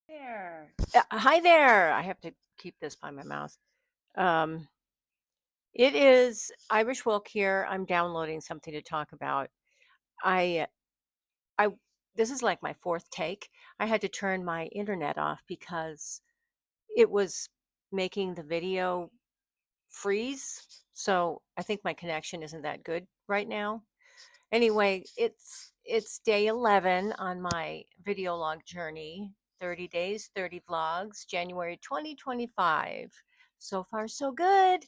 There. Hi there. I have to keep this by my mouth. Um, it is Irish Wilk here. I'm downloading something to talk about. I, I, this is like my fourth take. I had to turn my internet off because it was making the video freeze. So I think my connection isn't that good right now. Anyway, it's day 11 on my video log journey. 30 days, 30 vlogs, January 2025. So far so good.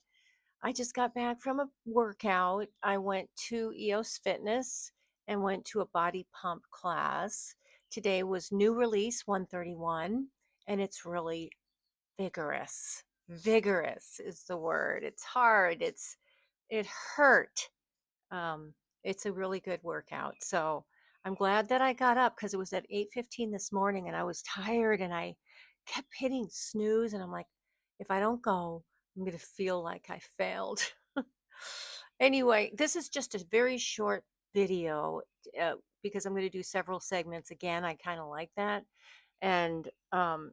I just got back from a workout. I went to EOS Fitness and went to a body pump class. Today was new release 131 and it's really vigorous. Vigorous is the word. It's hard. It hurt. um, it's a really good workout. So I'm glad that I got up because it was at 8:15 this morning and I was tired and I kept hitting snooze and I'm like, if I don't go, I'm going to feel like I failed. Anyway, this is just a very short video because I'm going to do several segments again. I kind of like that. And oh,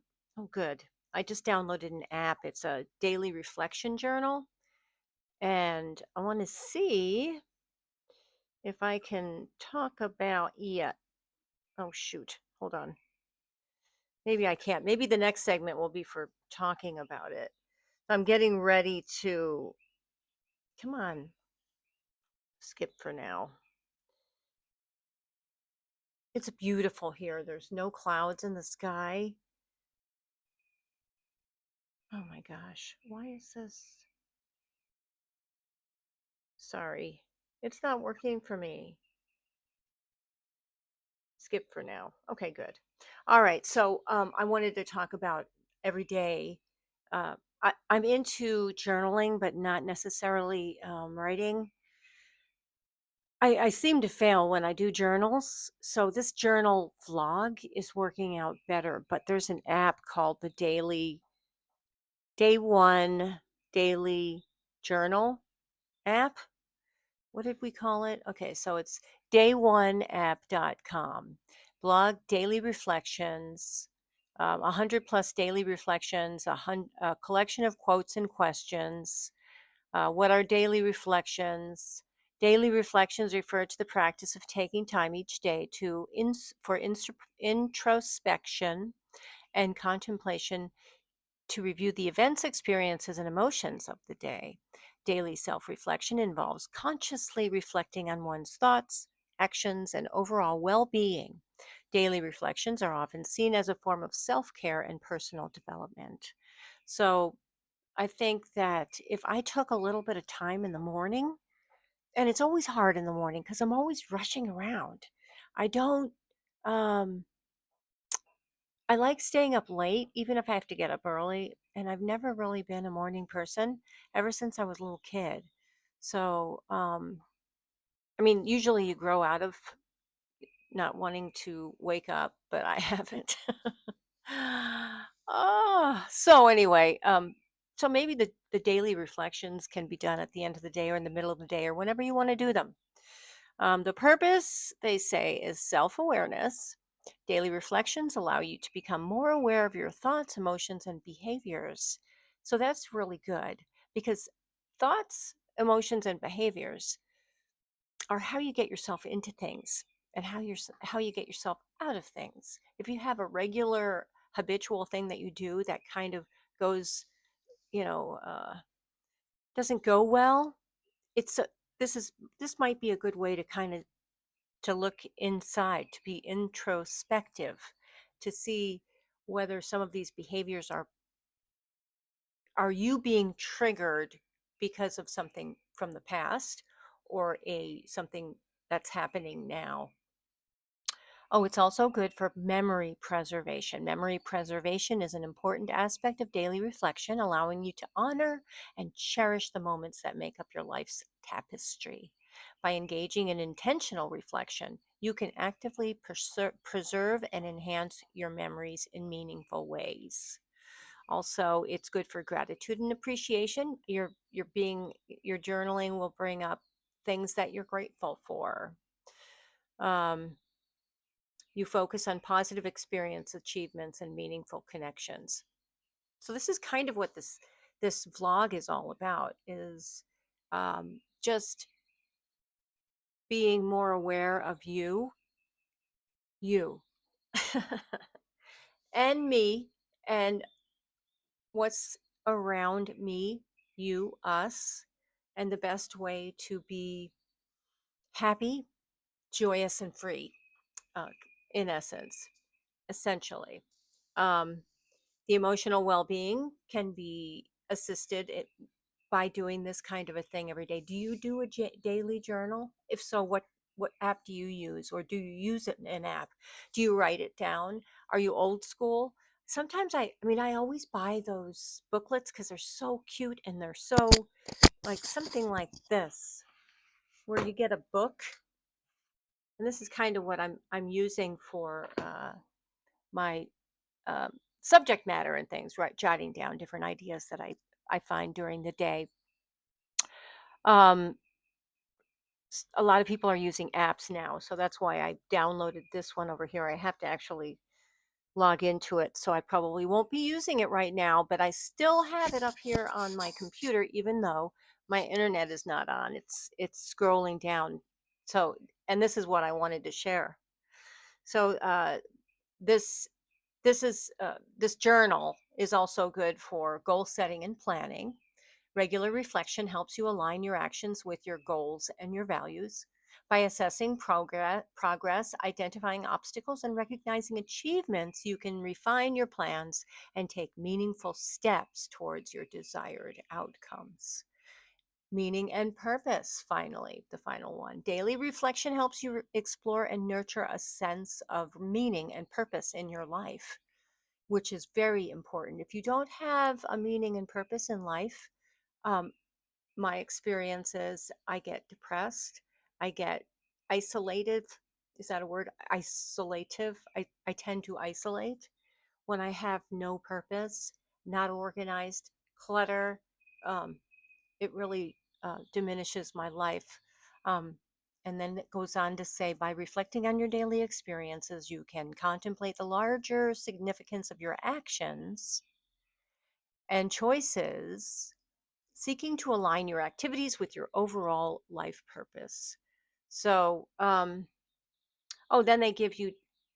good. I just downloaded an app. It's a daily reflection journal. And I want to see if I can talk about, yeah. Oh, shoot. Hold on. Maybe I can't. Maybe the next segment will be for talking about it. I'm getting ready to, come on, skip for now. It's beautiful here. There's no clouds in the sky. Oh my gosh. Why is this? Sorry. It's not working for me. Skip for now. Okay, good. All right. So I wanted to talk about every day. I'm into journaling, but not necessarily writing. I seem to fail when I do journals. So this journal vlog is working out better, but there's an app called the Day One Daily Journal app. What did we call it? Okay, so it's day1app.com. Blog daily reflections, 100 plus daily reflections, a collection of quotes and questions. What are daily reflections? Daily reflections refer to the practice of taking time each day for introspection and contemplation to review the events, experiences, and emotions of the day. Daily self reflection involves consciously reflecting on one's thoughts, actions, and overall well being. Daily reflections are often seen as a form of self care and personal development. So, I think that if I took a little bit of time in the morning, and it's always hard in the morning because I'm always rushing around. I don't, um, I like staying up late, even if I have to get up early. And I've never really been a morning person ever since I was a little kid. So, I mean, usually you grow out of not wanting to wake up, but I haven't. So anyway, so maybe the daily reflections can be done at the end of the day or in the middle of the day or whenever you want to do them. The purpose, they say, is self awareness. Daily reflections allow you to become more aware of your thoughts, emotions, and behaviors. So that's really good because thoughts, emotions, and behaviors are how you get yourself into things and how you get yourself out of things. If you have a regular habitual thing that you do that kind of goes, you know, doesn't go well, it's a, this might be a good way to kind of to look inside, to be introspective, to see whether some of these behaviors are you being triggered because of something from the past or a something that's happening now. Oh, it's also good for memory preservation. Memory preservation is an important aspect of daily reflection, allowing you to honor and cherish the moments that make up your life's tapestry. By engaging in intentional reflection, you can actively preserve and enhance your memories in meaningful ways. Also, it's good for gratitude and appreciation. Your journaling will bring up things that you're grateful for. Um, You focus on positive experience, achievements, and meaningful connections. So this is kind of what this vlog is all about, is just being more aware of you, and me, and what's around me, you, us, and the best way to be happy, joyous, and free, uh, in essence, essentially. Um, the emotional well being can be assisted by doing this kind of a thing every day. Do you do a daily journal? If so, what app do you use, or do you use an app? Do you write it down? Are you old school? Sometimes I mean, I always buy those booklets because they're so cute, and they're so, like, something like this, where you get a book, and this is kind of what I'm using for my subject matter and things, right? Jotting down different ideas that I find during the day. Um, a lot of people are using apps now, so that's why I downloaded this one over here. I have to actually log into it, so I probably won't be using it right now, but I still have it up here on my computer, even though my internet is not on. It's scrolling down. So, and this is what I wanted to share. So, this this journal is also good for goal setting and planning. Regular reflection helps you align your actions with your goals and your values. By assessing progress, identifying obstacles, and recognizing achievements, you can refine your plans and take meaningful steps towards your desired outcomes. Meaning and purpose, finally, the final one. Daily reflection helps you explore and nurture a sense of meaning and purpose in your life, which is very important. If you don't have a meaning and purpose in life, um, my experience is I get depressed, I get isolated. Is that a word? Isolative. I tend to isolate when I have no purpose, not organized, clutter. Um, it really diminishes my life. Um, and then it goes on to say, by reflecting on your daily experiences, you can contemplate the larger significance of your actions and choices, seeking to align your activities with your overall life purpose. So, oh, then they give you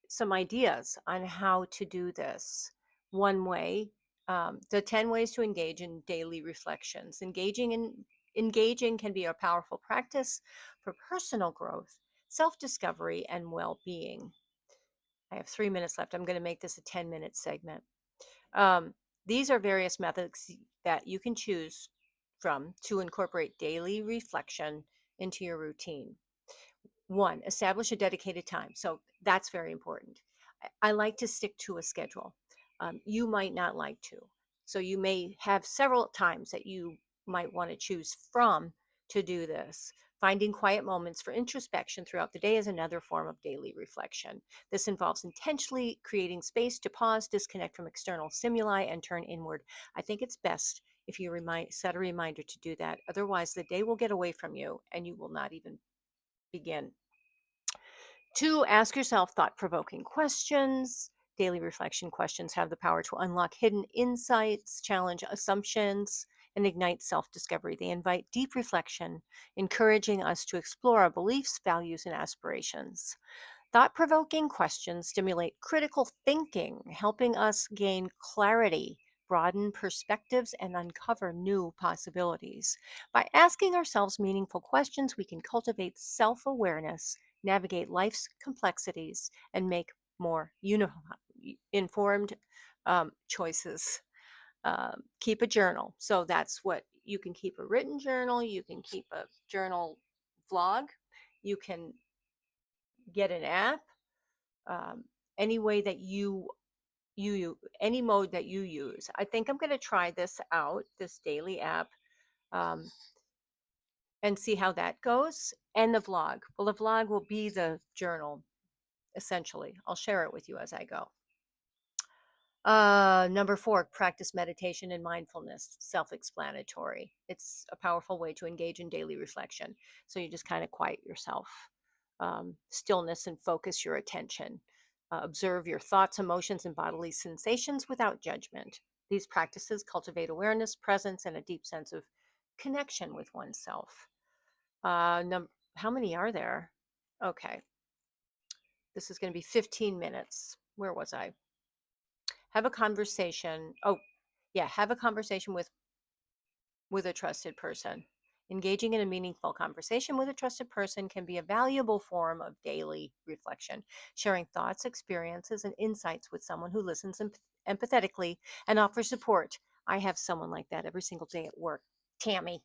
some ideas on how to do this. One way, the 10 ways to engage in daily reflections. Engaging can be a powerful practice for personal growth, self-discovery, and well-being. I have 3 minutes left. I'm going to make this a 10-minute segment. Um, these are various methods that you can choose from to incorporate daily reflection into your routine. One, establish a dedicated time. So that's very important. I like to stick to a schedule. You might not like to. So you may have several times that you might want to choose from to do this. Finding quiet moments for introspection throughout the day is another form of daily reflection. This involves intentionally creating space to pause, disconnect from external stimuli, and turn inward. I think it's best if you set a reminder to do that. Otherwise, the day will get away from you and you will not even begin. Two, ask yourself thought provoking questions. Daily reflection questions have the power to unlock hidden insights, challenge assumptions, and ignite self discovery. They invite deep reflection, encouraging us to explore our beliefs, values, and aspirations. Thought provoking questions stimulate critical thinking, helping us gain clarity, broaden perspectives, and uncover new possibilities. By asking ourselves meaningful questions, we can cultivate self awareness, navigate life's complexities, and make more informed choices. Keep a journal. So that's what you can keep: a written journal, you can keep a journal vlog, you can get an app, um, any way that any mode that you use. I think I'm going to try this out, this daily app, um, and see how that goes. And the vlog. Well, the vlog will be the journal, essentially. I'll share it with you as I go. Number four, practice meditation and mindfulness. Self-explanatory. It's a powerful way to engage in daily reflection. So you just kind of quiet yourself, stillness, and focus your attention. Observe your thoughts, emotions, and bodily sensations without judgment. These practices cultivate awareness, presence, and a deep sense of connection with oneself. How many are there? Okay, this is going to be 15 minutes. Where was I? Have a conversation. Oh, yeah, have a conversation with a trusted person. Engaging in a meaningful conversation with a trusted person can be a valuable form of daily reflection. Sharing thoughts, experiences, and insights with someone who listens empathetically and offers support. I have someone like that every single day at work. Tammy.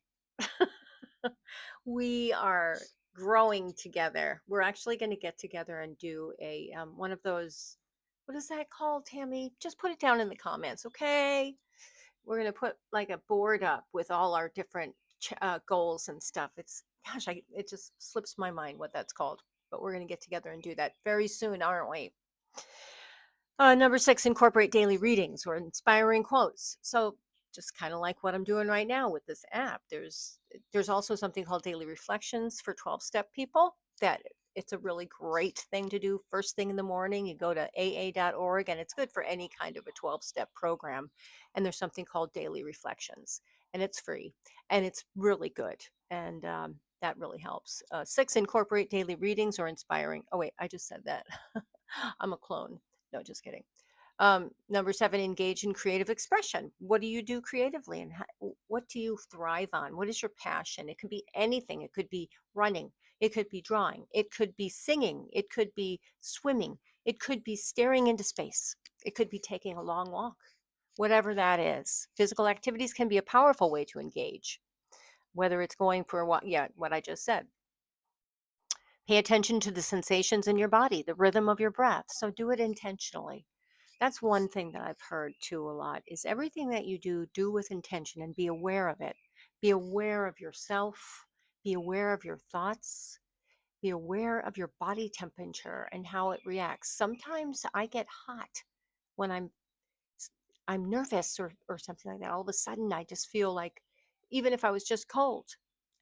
We are growing together. We're actually going to get together and do a one of those. What is that called, Tammy? Just put it down in the comments, okay? We're going to put like a board up with all our different goals and stuff. It's gosh, it just slips my mind what that's called. But we're going to get together and do that very soon, aren't we? Number six, incorporate daily readings or inspiring quotes. So just kind of like what I'm doing right now with this app. There's also something called daily reflections for 12-step people that it's a really great thing to do first thing in the morning. You go to aa.org and it's good for any kind of a 12-step program. And there's something called daily reflections and it's free and it's really good. And that really helps. Six, incorporate daily readings or inspiring. Oh, wait, I just said that. I'm a clone. No, just kidding. Number seven, engage in creative expression. What do you do creatively and what do you thrive on? What is your passion? It could be anything. It could be running. It could be drawing. It could be singing. It could be swimming. It could be staring into space. It could be taking a long walk. Whatever that is, physical activities can be a powerful way to engage, whether it's going for a walk. Yeah, what I just said. Pay attention to the sensations in your body, the rhythm of your breath. So do it intentionally. That's one thing that I've heard too a lot is everything that you do with intention and be aware of it. Be aware of yourself, be aware of your thoughts, be aware of your body temperature and how it reacts. Sometimes I get hot when I'm nervous or something like that. All of a sudden I just feel like even if I was just cold.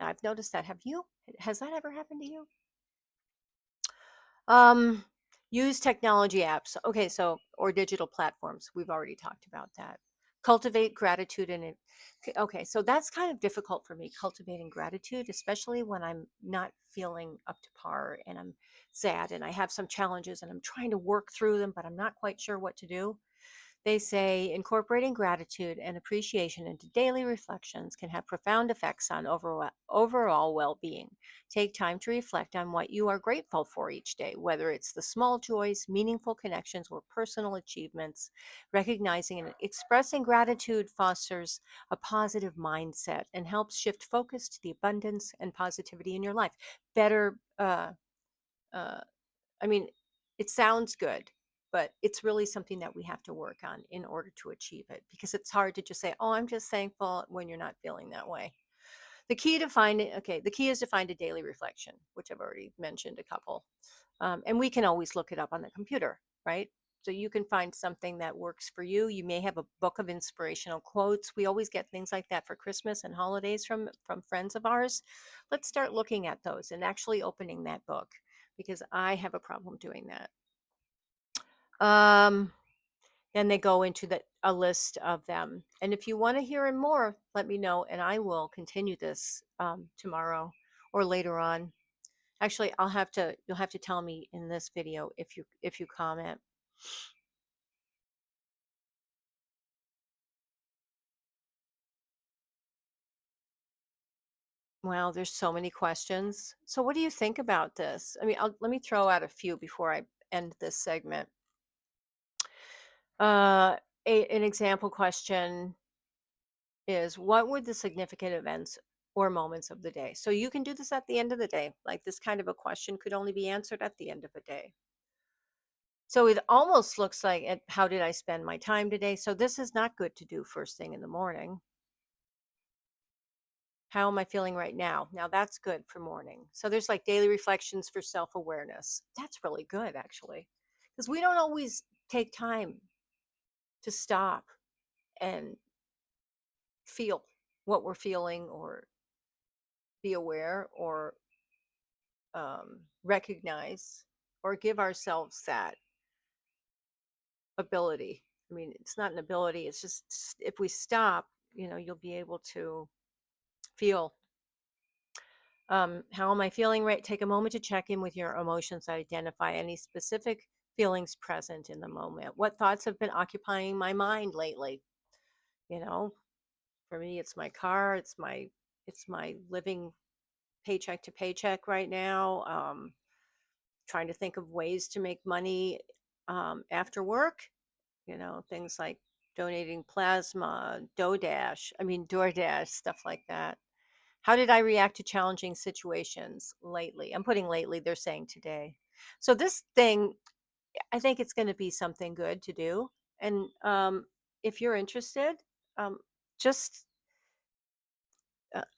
I've noticed that. Have you? Has that ever happened to you? Um, use technology apps. Okay, so or digital platforms. We've already talked about that. Cultivate gratitude and it. Okay, so that's kind of difficult for me, cultivating gratitude, especially when I'm not feeling up to par and I'm sad and I have some challenges and I'm trying to work through them, but I'm not quite sure what to do. They say incorporating gratitude and appreciation into daily reflections can have profound effects on overall well being. Take time to reflect on what you are grateful for each day, whether it's the small joys, meaningful connections, or personal achievements. Recognizing and expressing gratitude fosters a positive mindset and helps shift focus to the abundance and positivity in your life. Better, uh, I mean, it sounds good, but it's really something that we have to work on in order to achieve it because it's hard to just say, "Oh, I'm just thankful," when you're not feeling that way. The key is to find a daily reflection, which I've already mentioned a couple. And we can always look it up on the computer, right? So you can find something that works for you. You may have a book of inspirational quotes. We always get things like that for Christmas and holidays from friends of ours. Let's start looking at those and actually opening that book because I have a problem doing that. Um, and they go into a list of them. And if you want to hear more, let me know, and I will continue this tomorrow or later on. Actually, you'll have to tell me in this video if you comment. Wow, there's so many questions. So what do you think about this? I mean, let me throw out a few before I end this segment. Uh, an example question is what were the significant events or moments of the day? So you can do this at the end of the day. Like this kind of a question could only be answered at the end of a day. So it almost looks like how did I spend my time today? So this is not good to do first thing in the morning. How am I feeling right now? Now that's good for morning. So there's like daily reflections for self awareness. That's really good, actually, because we don't always take time to stop and feel what we're feeling or be aware or recognize or give ourselves that. ability. I mean, it's not an ability, it's just if we stop, you'll be able to feel. How am I feeling? Right. Take a moment to check in with your emotions, identify any specific feelings present in the moment. What thoughts have been occupying my mind lately? You know, for me, it's my car, it's my living paycheck to paycheck right now. Trying to think of ways to make money after work, things like donating plasma, DoorDash, stuff like that. How did I react to challenging situations lately? I'm putting lately, they're saying today. So this thing, I think it's going to be something good to do. And if you're interested, just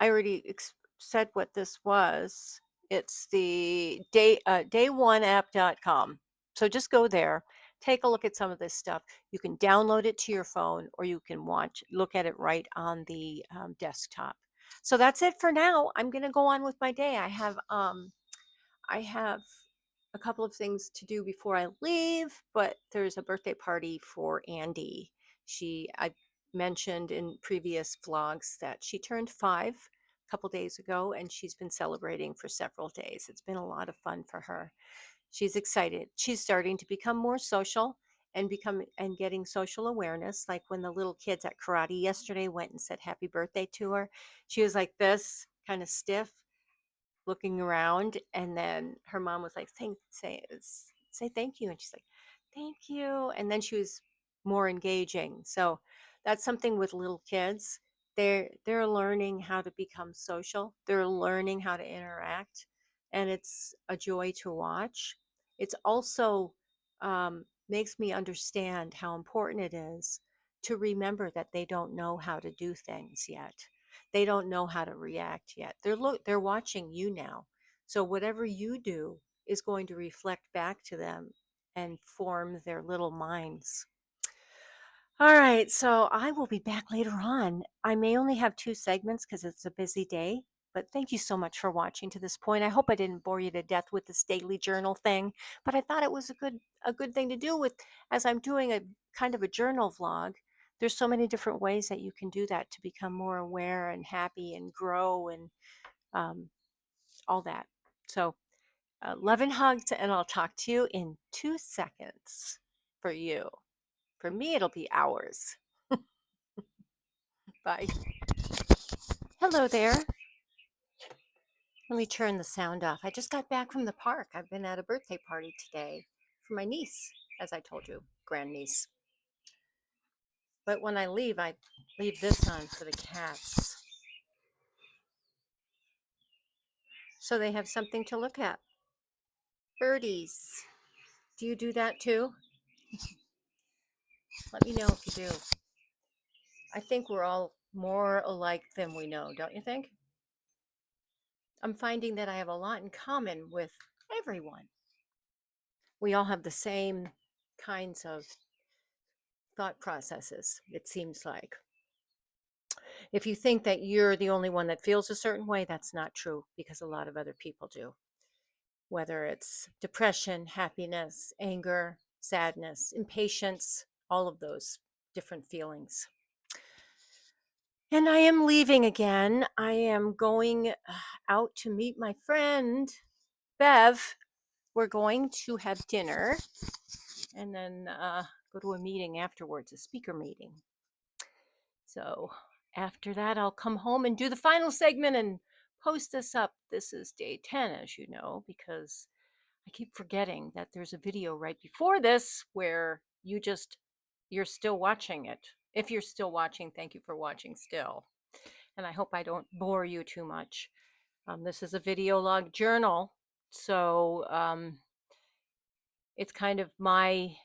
I already said what this was. It's the day1app.com. So just go there, take a look at some of this stuff. You can download it to your phone, or you can look at it right on the desktop. So that's it for now. I'm going to go on with my day. I have a couple of things to do before I leave, but there's a birthday party for Andy. I mentioned in previous vlogs that she turned 5 a couple days ago, and she's been celebrating for several days. It's been a lot of fun for her. She's excited. She's starting to become more social and getting social awareness. Like when the little kids at karate yesterday went and said happy birthday to her, she was like this, kind of stiff, looking around, and then her mom was like, say thank you, and she's like, thank you, and then she was more engaging. So that's something with little kids. They're learning how to become social, they're learning how to interact, and it's a joy to watch. It's also makes me understand how important it is to remember that they don't know how to do things yet. They don't know how to react yet. They're watching you now. So whatever you do is going to reflect back to them and form their little minds. All right, so I will be back later on. I may only have 2 segments because it's a busy day, but thank you so much for watching to this point. I hope I didn't bore you to death with this daily journal thing, but I thought it was a good thing to do with as I'm doing a kind of a journal vlog. There's so many different ways that you can do that to become more aware and happy and grow and um, all that. So, love and hugs, and I'll talk to you in 2 seconds for you. For me, it'll be hours. Bye. Hello there. Let me turn the sound off. I just got back from the park. I've been at a birthday party today for my niece, as I told you, grandniece. But when I leave this on for the cats so they have something to look at. Birdies. Do you do that too? Let me know if you do. I think we're all more alike than we know, don't you think? I'm finding that I have a lot in common with everyone. We all have the same kinds of thought processes, it seems like. If you think that you're the only one that feels a certain way, that's not true because a lot of other people do. Whether it's depression, happiness, anger, sadness, impatience, all of those different feelings. And I am leaving again. I am going out to meet my friend, Bev. We're going to have dinner and then go to a meeting afterwards, a speaker meeting. So after that, I'll come home and do the final segment and post this up. This is day 10, as you know, because I keep forgetting that there's a video right before this where you're still watching it. If you're still watching, thank you for watching still. And I hope I don't bore you too much. This is a video log journal. So it's kind of my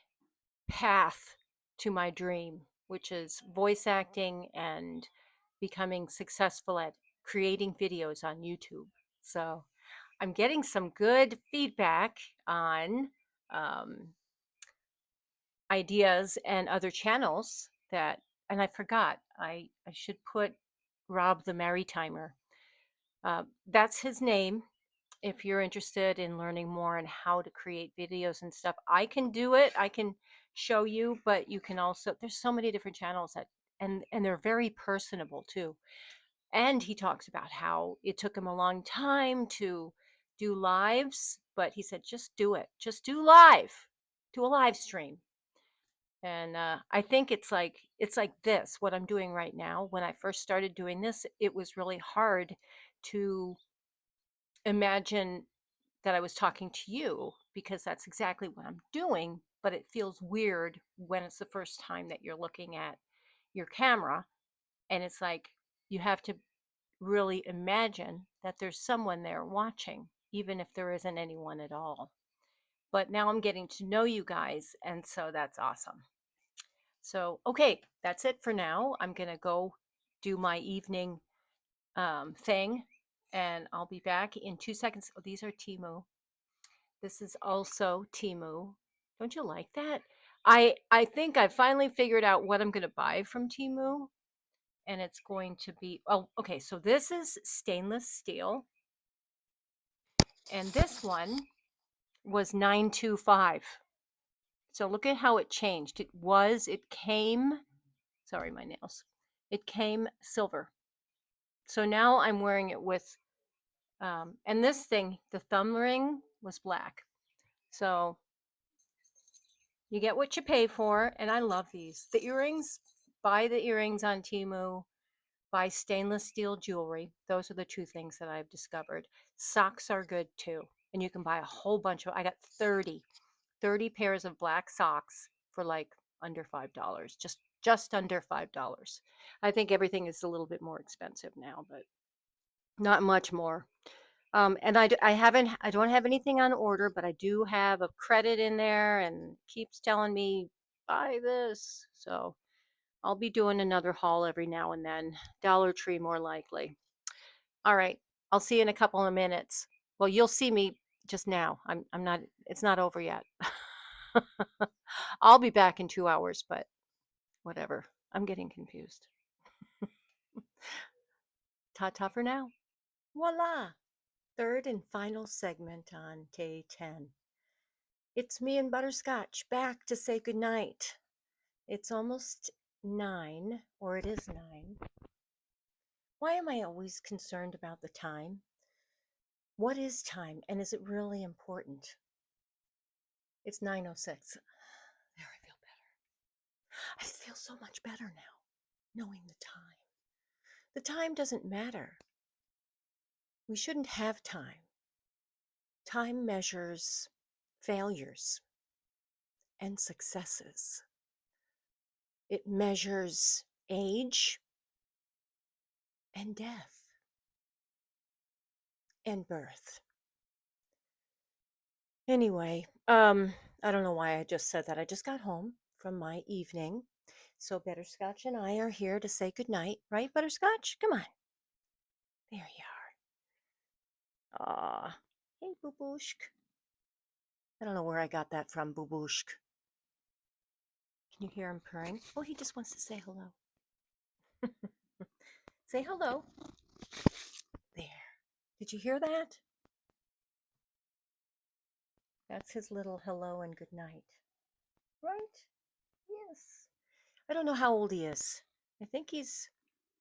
path to my dream, which is voice acting and becoming successful at creating videos on YouTube. So I'm getting some good feedback on um, ideas and other channels and I forgot, I should put Rob the Maritimer. That's his name. if you're interested in learning more on how to create videos and stuff, I can do it. I can show you, but you can also, there's so many different channels that, and they're very personable too. And he talks about how it took him a long time to do lives, but he said, just do it. Just do a live stream. And I think it's like this, what I'm doing right now. When I first started doing this, it was really hard to imagine that I was talking to you because that's exactly what I'm doing, but it feels weird when it's the first time that you're looking at your camera, and it's like you have to really imagine that there's someone there watching, even if there isn't anyone at all. But now I'm getting to know you guys, and so that's awesome. So, okay, that's it for now. I'm going to go do my evening thing, and I'll be back in 2 seconds. Oh, these are Timu. This is also Timu. Don't you like that? I think I finally figured out what I'm going to buy from Timu, and it's going to be, oh, okay, so this is stainless steel, and this one was 925. So look at how it changed. It came, sorry, my nails. It came silver. So now I'm wearing it with, and this thing, the thumb ring was black. So you get what you pay for, and I love these. The earrings, buy the earrings on Timu, buy stainless steel jewelry. Those are the two things that I've discovered. Socks are good too. And you can buy a whole bunch of, I got 30 pairs of black socks for like under $5, just under $5. I think everything is a little bit more expensive now, but not much more. And I don't have anything on order, but I do have a credit in there and keeps telling me buy this. So I'll be doing another haul every now and then. Dollar Tree more likely. All right. I'll see you in a couple of minutes. Well, you'll see me just now. I'm not, it's not over yet. I'll be back in 2 hours, but whatever. I'm getting confused. Ta ta for now. Voila. Third and final segment on day 10. It's me and Butterscotch back to say goodnight. It's almost 9, or it is 9. Why am I always concerned about the time? What is time, and is it really important? It's 9:06. There, I feel better. I feel so much better now, knowing the time. The time doesn't matter. We shouldn't have time. Time measures failures and successes. It measures age and death and birth. Anyway, I don't know why I just said that. I just got home from my evening. So Butterscotch and I are here to say goodnight, right, Butterscotch? Come on. There you are. Aw. Hey, Boo-Booshk. I don't know where I got that from, Boo-Booshk. Can you hear him purring? Oh, he just wants to say hello. Say hello. There. Did you hear that? That's his little hello and good night. Right? Yes. I don't know how old he is. I think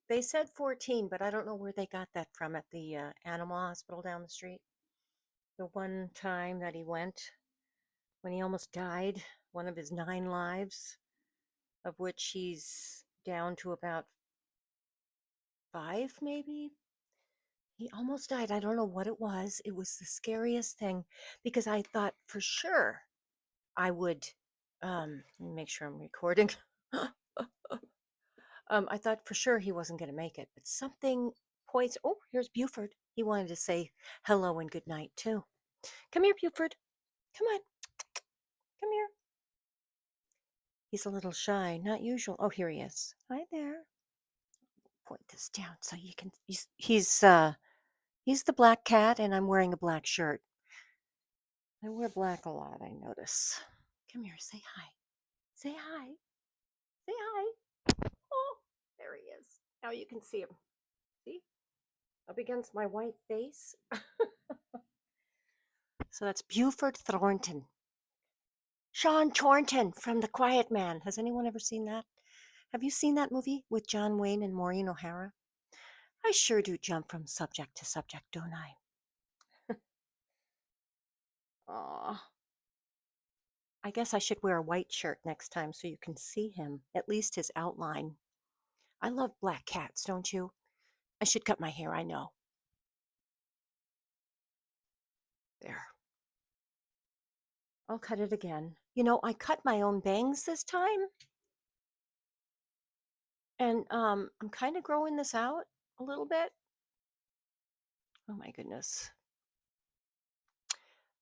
they said 14, but I don't know where they got that from at the animal hospital down the street. The one time that he went when he almost died, one of his 9 lives, of which he's down to about 5, maybe. He almost died. I don't know what it was. It was the scariest thing because I thought for sure I would. Let me make sure I'm recording. I thought for sure he wasn't going to make it, but something points. Oh, here's Buford. He wanted to say hello and good night too. Come here, Buford. Come on. Come here. He's a little shy, not usual. Oh, here he is. Hi there. Point this down so you can. He's the black cat, and I'm wearing a black shirt. I wear black a lot. I notice. Come here. Say hi. Say hi. Say hi. Oh, there he is. Now you can see him. See? Up against my white face. So that's Buford Thornton. Sean Thornton from The Quiet Man. Has anyone ever seen that? Have you seen that movie with John Wayne and Maureen O'Hara? I sure do jump from subject to subject, don't I? Aw. I guess I should wear a white shirt next time so you can see him, at least his outline. I love black cats, don't you? I should cut my hair, I know. There. I'll cut it again. You know, I cut my own bangs this time, and I'm kind of growing this out a little bit. Oh my goodness.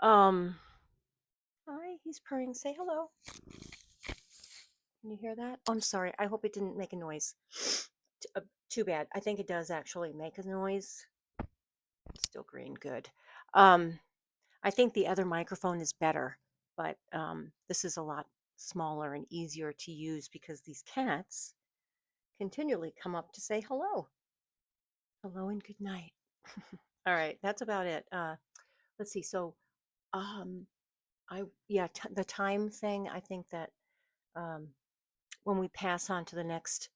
Um, Hi, he's purring. Say hello. Can you hear that? Oh, I'm sorry. I hope it didn't make a noise. Too bad. I think it does actually make a noise. It's still green. Good. Um, I think the other microphone is better, but this is a lot smaller and easier to use because these cats continually come up to say hello. Hello and good night. All right, that's about it. Let's see. So, um, the time thing. I think that um, when we pass on to the next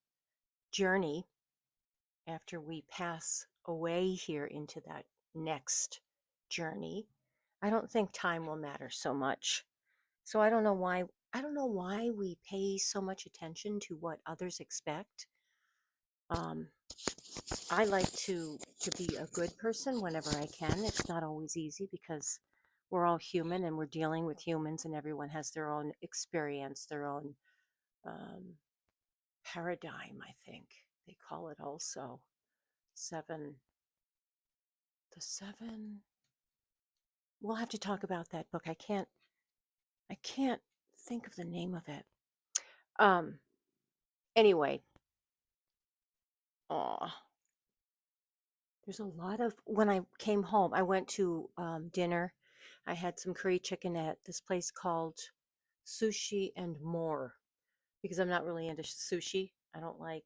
journey, after we pass away here into that next journey, I don't think time will matter so much. So I don't know why. I don't know why we pay so much attention to what others expect. Um, I like to be a good person whenever I can. It's not always easy because we're all human and we're dealing with humans, and everyone has their own experience, their own um, paradigm. I think they call it also seven. The seven. We'll have to talk about that book. I can't. I can't think of the name of it. Um. Anyway. Aw. There's a lot of when I came home, I went to dinner. I had some curry chicken at this place called Sushi and More because I'm not really into sushi. I don't like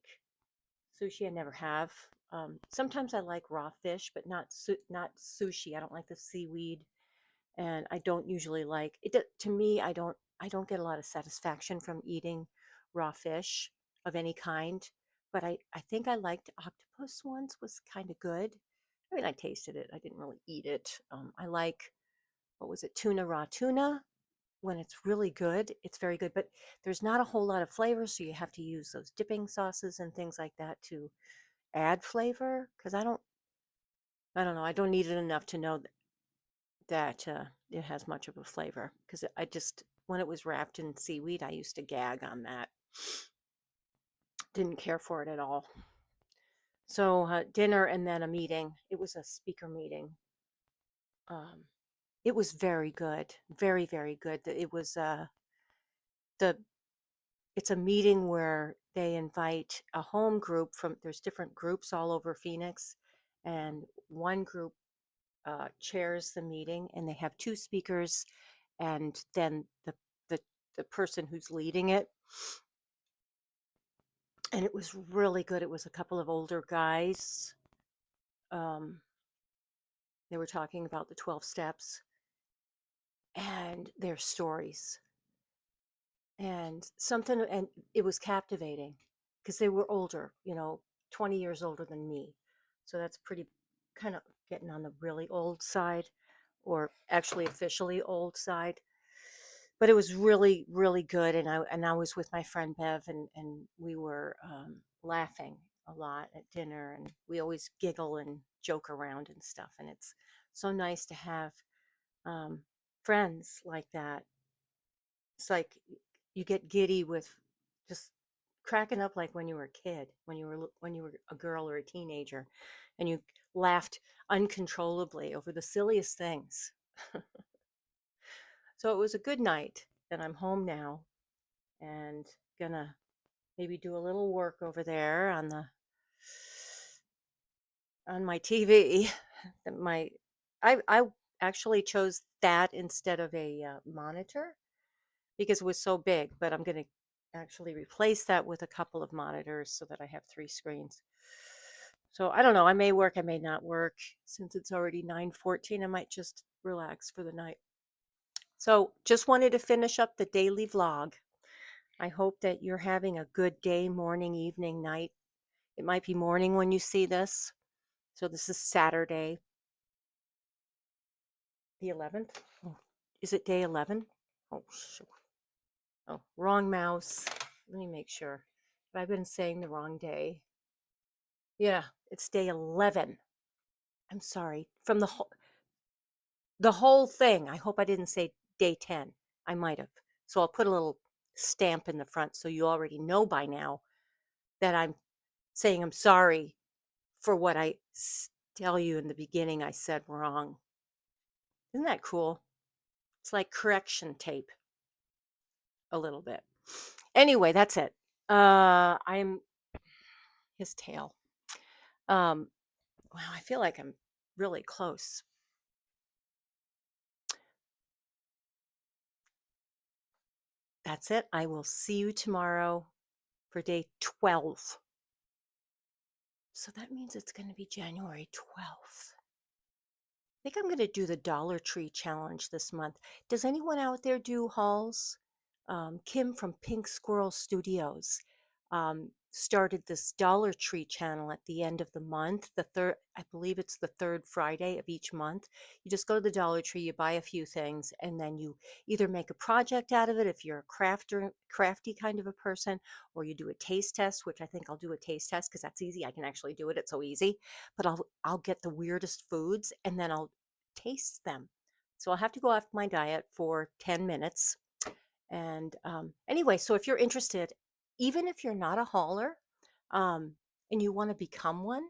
sushi. I never have. Sometimes I like raw fish, but not sushi. I don't like the seaweed, and I don't usually like it. To me, I don't get a lot of satisfaction from eating raw fish of any kind. But I think I liked octopus once was kind of good. I mean, I tasted it. I didn't really eat it. I like what was it, tuna, raw tuna. When it's really good, it's very good. But there's not a whole lot of flavor, so you have to use those dipping sauces and things like that to add flavor. Because I don't know. I don't need it enough to know that it has much of a flavor. Because I just when it was wrapped in seaweed, I used to gag on that. Didn't care for it at all. So dinner and then a meeting. It was a speaker meeting. Um, it was very good, very very good. It was the it's a meeting where they invite a home group from there's different groups all over Phoenix, and one group chairs the meeting, and they have two speakers, and then the the person who's leading it. And it was really good. It was a couple of older guys. Um, they were talking about the 12 steps and their stories and it was captivating because they were older, 20 years older than me. So that's pretty kind of getting on the really old side, or actually officially old side. But it was really really good, and I was with my friend Bev, and we were laughing a lot at dinner, and we always giggle and joke around and stuff, and it's so nice to have um, friends like that. It's like you get giddy with just cracking up like when you were a kid, when you were a girl or a teenager, and you laughed uncontrollably over the silliest things. So it was a good night. And I'm home now and gonna maybe do a little work over there on my TV. My I actually chose that instead of a monitor because it was so big, but I'm going to actually replace that with a couple of monitors so that I have three screens. So I don't know. I may work, I may not work. Since it's already 9:14, I might just relax for the night. So just wanted to finish up the daily vlog. I hope that you're having a good day, morning, evening, night. It might be morning when you see this. So this is Saturday, the 11th. Oh, is it day 11? Oh, shoot. Oh, wrong mouse. Let me make sure. Have I been saying the wrong day? Yeah, it's day 11. I'm sorry. From the whole thing. I hope I didn't say day 10. I might have. So I'll put a little stamp in the front so you already know by now that I'm saying I'm sorry for what tell you in the beginning I said wrong. Isn't that cool? It's like correction tape a little bit. Anyway, that's it. I'm his tail. Wow, I feel like I'm really close. That's it. I will see you tomorrow for day 12. So that means it's going to be January 12th. I think I'm going to do the Dollar Tree challenge this month. Does anyone out there do hauls? Kim from Pink Squirrel Studios started this Dollar Tree channel at the end of the month. The third, I believe it's the third Friday of each month. You just go to the Dollar Tree, you buy a few things, and then you either make a project out of it if you're a crafty kind of a person, or you do a taste test, which I think I'll do a taste test because that's easy. I can actually do it. It's so easy. But I'll get the weirdest foods and then I'll taste them. So I'll have to go off my diet for 10 minutes. And anyway, so if you're interested, even if you're not a hauler um, and you want to become one,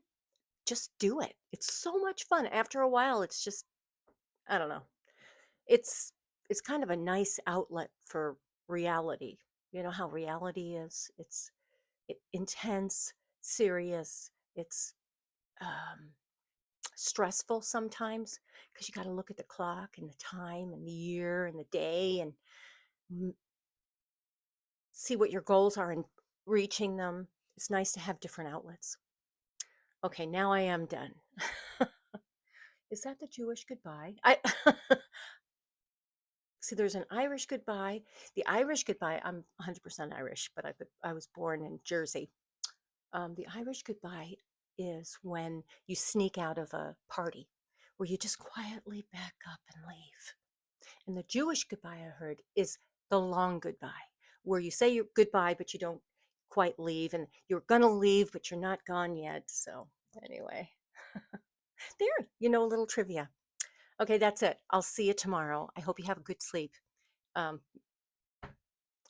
just do it. It's so much fun. After a while, it's just, I don't know. It's it's kind of a nice outlet for reality. You know how reality is? It's intense, serious. It's um, stressful sometimes because you got to look at the clock and the time and the year and the day and see what your goals are and reaching them. It's nice to have different outlets. Okay, now I am done. Is that the Jewish goodbye? I see. There's an Irish goodbye. The Irish goodbye. I'm 100% Irish, but I was born in Jersey. The Irish goodbye is when you sneak out of a party, where you just quietly back up and leave. And the Jewish goodbye I heard is the long goodbye, where you say your goodbye, but you don't quite leave, and you're going to leave, but you're not gone yet. So, anyway, there, a little trivia. Okay, that's it. I'll see you tomorrow. I hope you have a good sleep. Um,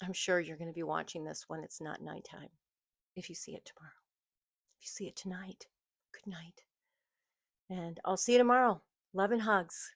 I'm sure you're going to be watching this when it's not nighttime, if you see it tomorrow. If you see it tonight, good night. And I'll see you tomorrow. Love and hugs.